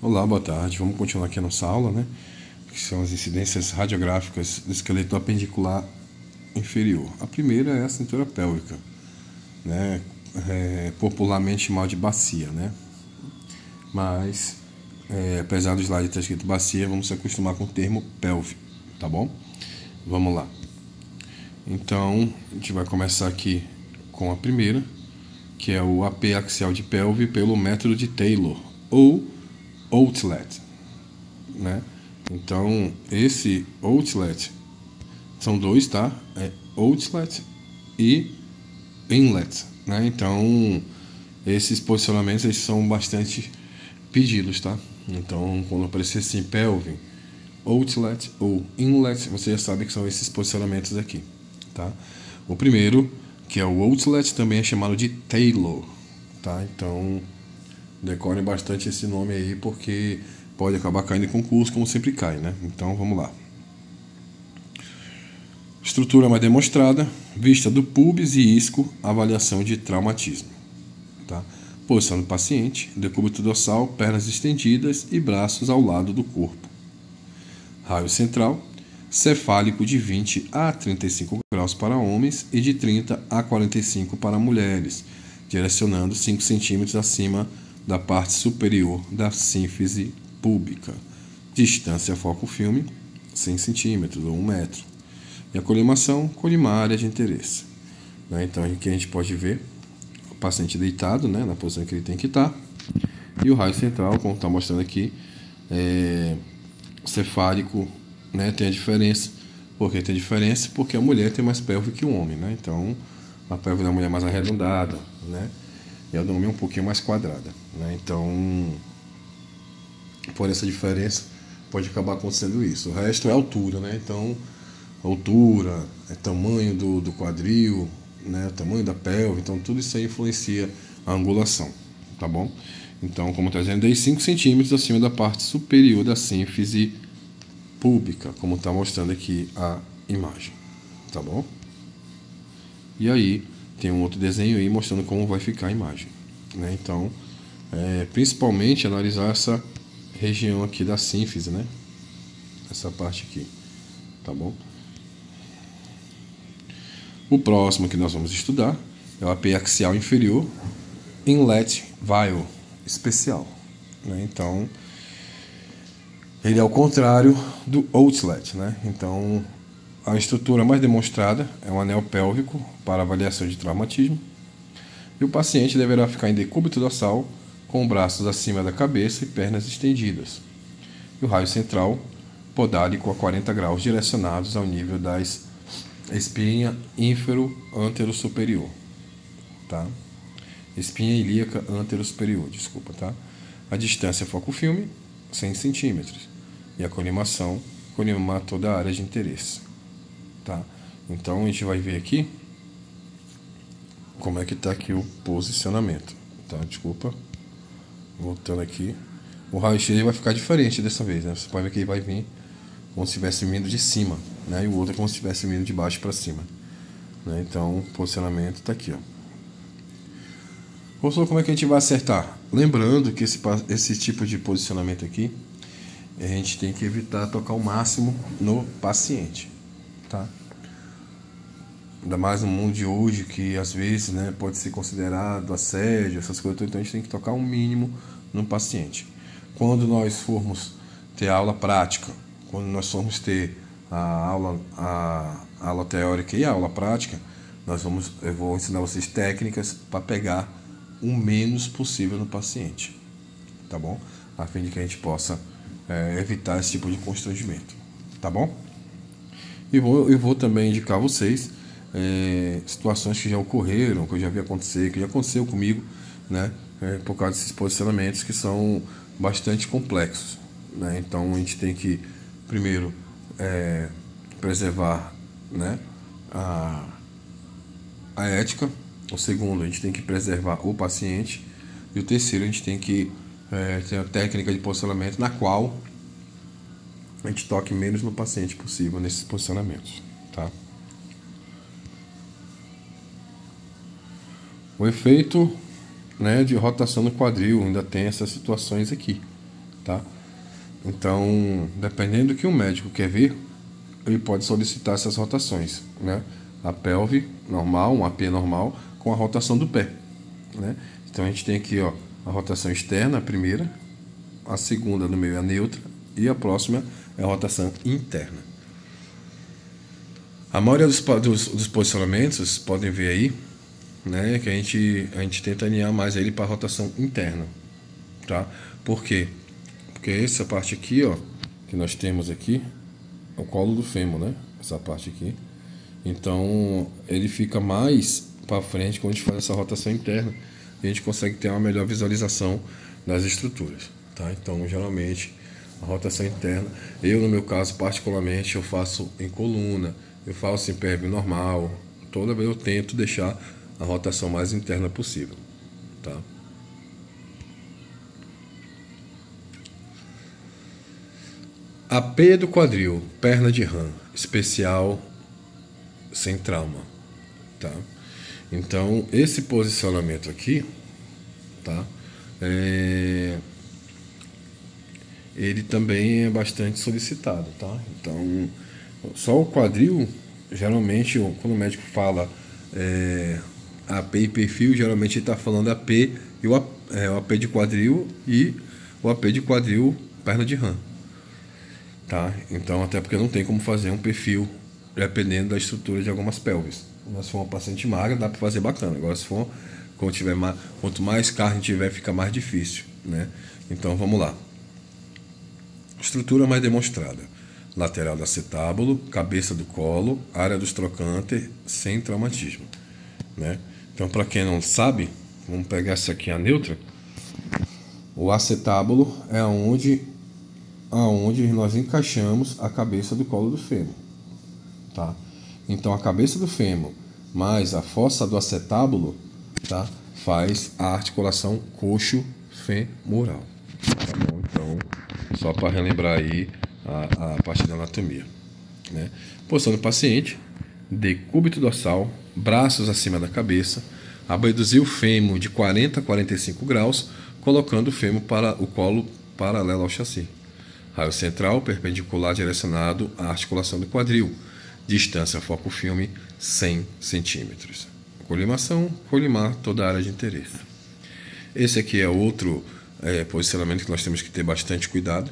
Olá, boa tarde. Vamos continuar aqui a nossa aula, né? Que são as incidências radiográficas do esqueleto apendicular inferior. A primeira é a cintura pélvica, né? Popularmente chamada de bacia, né? Mas, apesar do slide estar escrito bacia, vamos se acostumar com o termo pelve, tá bom? Vamos lá. Então, a gente vai começar aqui com a primeira, que é o AP axial de pelve pelo método de Taylor, ou outlet, né? Então, esse outlet são dois, tá? É outlet e inlet, né? Então, esses posicionamentos eles são bastante pedidos, tá? Então, quando aparecer assim, pelve, outlet ou inlet, você já sabe que são esses posicionamentos aqui, tá? O primeiro, que é o outlet, também é chamado de Taylor, tá? Então, decore bastante esse nome aí, porque pode acabar caindo em concurso, como sempre cai, né? Então, vamos lá. Estrutura mais demonstrada, vista do pubis e isco, avaliação de traumatismo. Tá? Posição do paciente, decúbito dorsal, pernas estendidas e braços ao lado do corpo. Raio central, cefálico de 20 a 35 graus para homens e de 30 a 45 para mulheres, direcionando 5 centímetros acima da parte superior da sínfise púbica. Distância foco-filme, 100 centímetros ou 1 metro. E a colimação, colimar a área de interesse. Então aqui a gente pode ver o paciente deitado, né, na posição que ele tem que estar. E o raio central, como está mostrando aqui, cefálico, né, tem a diferença. Por que tem diferença? Porque a mulher tem mais pelve que o homem, né? Então a pelve da mulher é mais arredondada, né? E a do homem é um pouquinho mais quadrada, né? Então, por essa diferença, pode acabar acontecendo isso. O resto é altura, né? Então, altura, tamanho do quadril, né? Tamanho da pelve, então tudo isso aí influencia a angulação, tá bom? Então, como está dizendo, 5 centímetros acima da parte superior da sínfise púbica, como está mostrando aqui a imagem, tá bom? E aí, tem um outro desenho aí mostrando como vai ficar a imagem, né? Então, principalmente analisar essa região aqui da sínfise, né? Essa parte aqui, tá bom? O próximo que nós vamos estudar é o AP axial inferior, inlet vial especial, né? Então, ele é o contrário do outlet, né? Então, a estrutura mais demonstrada é um anel pélvico para avaliação de traumatismo. E o paciente deverá ficar em decúbito dorsal, com braços acima da cabeça e pernas estendidas. E o raio central, podálico a 40 graus, direcionados ao nível das espinha ínfero-antero-superior. Tá? Espinha ilíaca antero-superior, desculpa, tá? A distância foco-filme, 100 centímetros. E a colimação, colimar toda a área de interesse. Tá? Então a gente vai ver aqui como é que está aqui o posicionamento, tá? Desculpa, voltando aqui, o raio-x vai ficar diferente dessa vez, né? Você pode ver que ele vai vir como se estivesse vindo de cima, né? E o outro é como se estivesse vindo de baixo para cima, né? Então o posicionamento está aqui, ó. Professor, como é que a gente vai acertar? Lembrando que esse tipo de posicionamento aqui, a gente tem que evitar tocar o máximo no paciente, tá? Ainda mais no mundo de hoje, que às vezes, né, pode ser considerado assédio, essas coisas, então a gente tem que tocar um mínimo no paciente. Quando nós formos ter aula prática, quando nós formos ter a aula teórica e a aula prática, eu vou ensinar vocês técnicas para pegar o menos possível no paciente, tá bom? A fim de que a gente possa evitar esse tipo de constrangimento, tá bom? E eu vou também indicar a vocês situações que já ocorreram, que eu já vi acontecer, que já aconteceu comigo, né? Por causa desses posicionamentos que são bastante complexos, né? Então a gente tem que primeiro preservar, né, a ética. O segundo, a gente tem que preservar o paciente. E o terceiro, a gente tem que ter a técnica de posicionamento na qual a gente toque menos no paciente possível nesses posicionamentos, tá? O efeito, né, de rotação no quadril ainda tem essas situações aqui, tá? Então, dependendo do que o médico quer ver, ele pode solicitar essas rotações, né? A pelve normal, um AP normal, com a rotação do pé, né? Então a gente tem aqui, ó, a rotação externa, a primeira, a segunda no meio é a neutra e a próxima é a rotação interna. A maioria dos posicionamentos, podem ver aí, né, que a gente tenta alinhar mais ele para a rotação interna, tá? Por quê? Porque essa parte aqui, ó, que nós temos aqui, é o colo do fêmur, né? Essa parte aqui. Então, ele fica mais para frente quando a gente faz essa rotação interna e a gente consegue ter uma melhor visualização das estruturas, tá? Então, geralmente, a rotação interna, no meu caso, particularmente, eu faço em coluna, eu faço em PRB normal, toda vez eu tento deixar a rotação mais interna possível, tá? AP do quadril, perna de rã, especial, sem trauma, tá? Então, esse posicionamento aqui, tá? Ele também é bastante solicitado, tá? Então, só o quadril, geralmente, quando o médico fala AP e perfil, geralmente ele está falando AP e o AP de quadril e o AP de quadril, perna de rã, tá? Então, até porque não tem como fazer um perfil dependendo da estrutura de algumas pelvis. Se for uma paciente magra, dá para fazer bacana. Agora, se for, quanto mais carne tiver, fica mais difícil, né? Então, vamos lá. Estrutura mais demonstrada: lateral do acetábulo, cabeça do colo, área dos trocânter, sem traumatismo, né? Então, para quem não sabe, vamos pegar essa aqui, a neutra. O acetábulo é aonde nós encaixamos a cabeça do colo do fêmur, tá? Então, a cabeça do fêmur mais a fossa do acetábulo, tá, faz a articulação coxo-femoral, tá bom? Então, só para relembrar aí a parte da anatomia, né? Posição do paciente: decúbito dorsal, braços acima da cabeça, abduzir o fêmur de 40 a 45 graus, colocando o fêmur para o colo paralelo ao chassi. Raio central perpendicular direcionado à articulação do quadril. Distância foco-filme 100 centímetros. Colimação, colimar toda a área de interesse. Esse aqui é outro posicionamento que nós temos que ter bastante cuidado,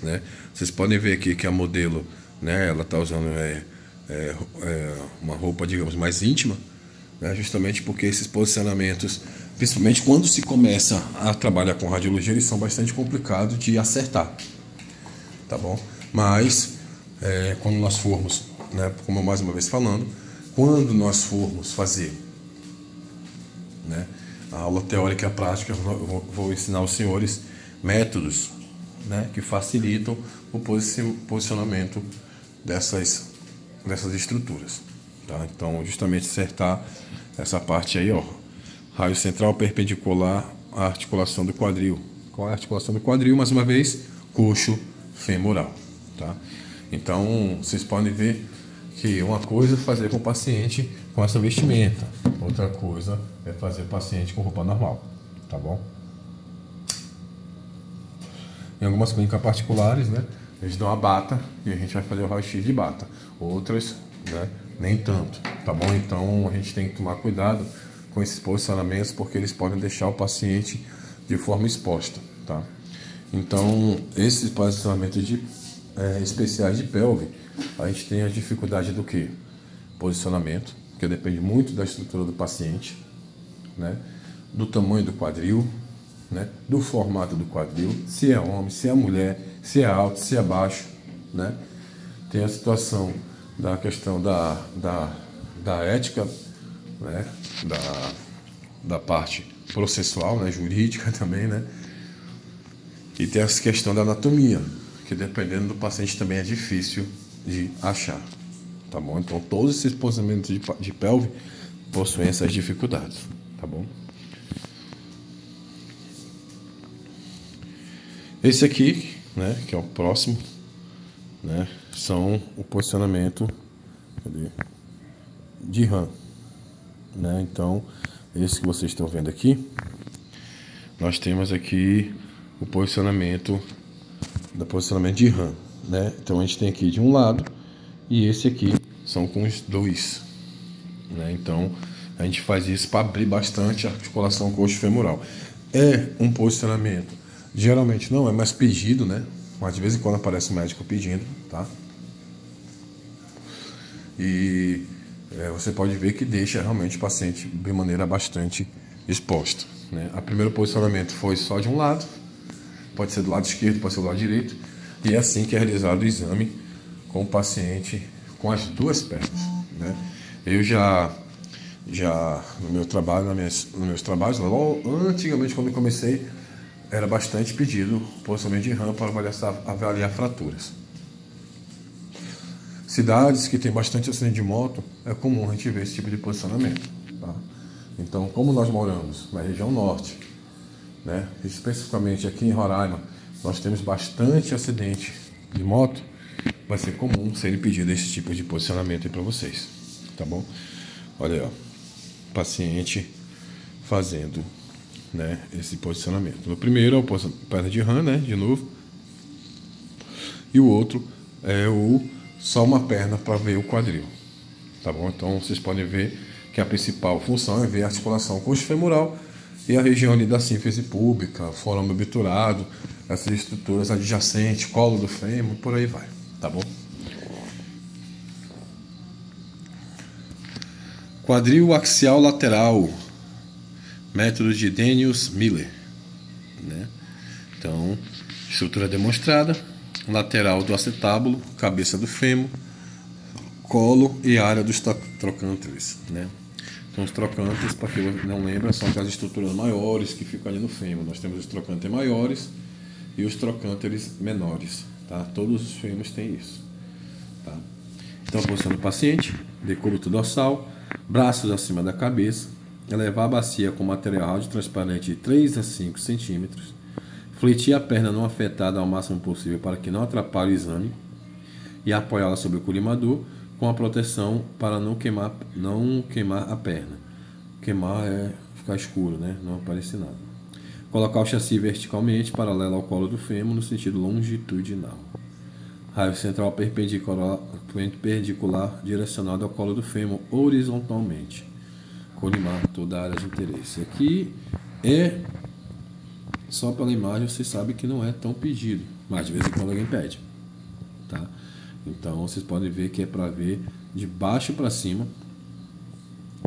né? Vocês podem ver aqui que a modelo, né, ela está usando uma roupa, digamos, mais íntima, né, justamente porque esses posicionamentos, principalmente quando se começa a trabalhar com radiologia, eles são bastante complicados de acertar, tá bom? Mas quando nós formos, né, como mais uma vez falando, quando nós formos fazer, né, a aula teórica e a prática, eu vou ensinar aos senhores métodos, né, que facilitam o posicionamento dessas estruturas, tá? Então, justamente acertar essa parte aí, ó, raio central perpendicular à articulação do quadril. Qual é a articulação do quadril? Mais uma vez, coxo femoral, tá? Então, vocês podem ver que uma coisa é fazer com o paciente com essa vestimenta, outra coisa é fazer o paciente com roupa normal, tá bom? Em algumas clínicas particulares, né, eles dão a bata e a gente vai fazer o raio-x de bata. Outras, né, nem tanto, tá bom? Então a gente tem que tomar cuidado com esses posicionamentos porque eles podem deixar o paciente de forma exposta, tá? Então, esses posicionamentos especiais de pelve, a gente tem a dificuldade do que? Posicionamento, que depende muito da estrutura do paciente, né, do tamanho do quadril, né, do formato do quadril, se é homem, se é mulher, se é alto, se é baixo, né? Tem a situação da questão da ética, né, da parte processual, né, jurídica também, né? E tem essa questão da anatomia, que dependendo do paciente também é difícil de achar, tá bom? Então todos esses posicionamentos de pelve possuem essas dificuldades, tá bom? Esse aqui, né, que é o próximo, né, são o posicionamento de rã, né? Então, esse que vocês estão vendo aqui, nós temos aqui o posicionamento de RAM, né? Então a gente tem aqui de um lado e esse aqui são com os dois, né? Então a gente faz isso para abrir bastante a articulação coxo-femoral. É um posicionamento, geralmente não é mais pedido, né? Mas de vez em quando aparece um médico pedindo, tá? E você pode ver que deixa realmente o paciente de maneira bastante exposta, né? O primeiro posicionamento foi só de um lado, pode ser do lado esquerdo, pode ser do lado direito, e é assim que é realizado o exame com o paciente com as duas pernas, né? Eu já no meu trabalho, nos meus trabalhos, antigamente quando eu comecei, era bastante pedido o posicionamento de RAM para avaliar fraturas. Cidades que tem bastante acidente de moto, é comum a gente ver esse tipo de posicionamento, tá? Então, como nós moramos na região norte, né, especificamente aqui em Roraima, nós temos bastante acidente de moto, vai ser comum serem pedidos esse tipo de posicionamento aí para vocês, tá bom? Olha aí, ó, paciente fazendo, né, esse posicionamento. O primeiro é o perna de RAM, né, de novo, e o outro é só uma perna para ver o quadril, tá bom? Então vocês podem ver que a principal função é ver a articulação coxo-femoral e a região ali da sínfise púbica, forame obturado, essas estruturas adjacentes, colo do fêmur, por aí vai, tá bom? Quadril axial lateral, método de Daniels Miller, né? Então, estrutura demonstrada, lateral do acetábulo, cabeça do fêmur, colo e área dos trocânteres, né? Então, os trocânteres, para quem não lembra, são aquelas estruturas maiores que ficam ali no fêmur. Nós temos os trocânteres maiores e os trocânteres menores, tá? Todos os fêmurs têm isso, tá? Então, a posição do paciente, decúbito dorsal, braços acima da cabeça, elevar a bacia com material transparente de 3 a 5 centímetros, fletir a perna não afetada ao máximo possível para que não atrapalhe o exame e apoiá-la sobre o colimador com a proteção para não queimar a perna. Queimar é ficar escuro, né? Não aparecer nada. Colocar o chassi verticalmente paralelo ao colo do fêmur no sentido longitudinal. Raio central perpendicular direcionado ao colo do fêmur horizontalmente. Colimar toda a área de interesse. Aqui só pela imagem você sabe que não é tão pedido, mas de vez em quando alguém pede, tá? Então vocês podem ver que é para ver de baixo para cima,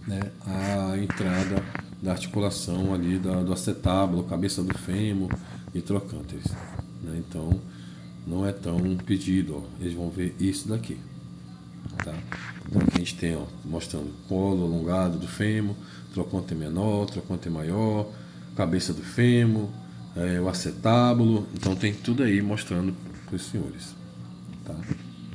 né, a entrada da articulação ali do acetábulo, cabeça do fêmur e trocânteres, né? Então não é tão pedido, ó. Eles vão ver isso daqui, tá? Então aqui a gente tem, ó, mostrando colo alongado do fêmur, trocânter menor, trocânter maior, cabeça do fêmur, o acetábulo. Então tem tudo aí mostrando para os senhores, tá?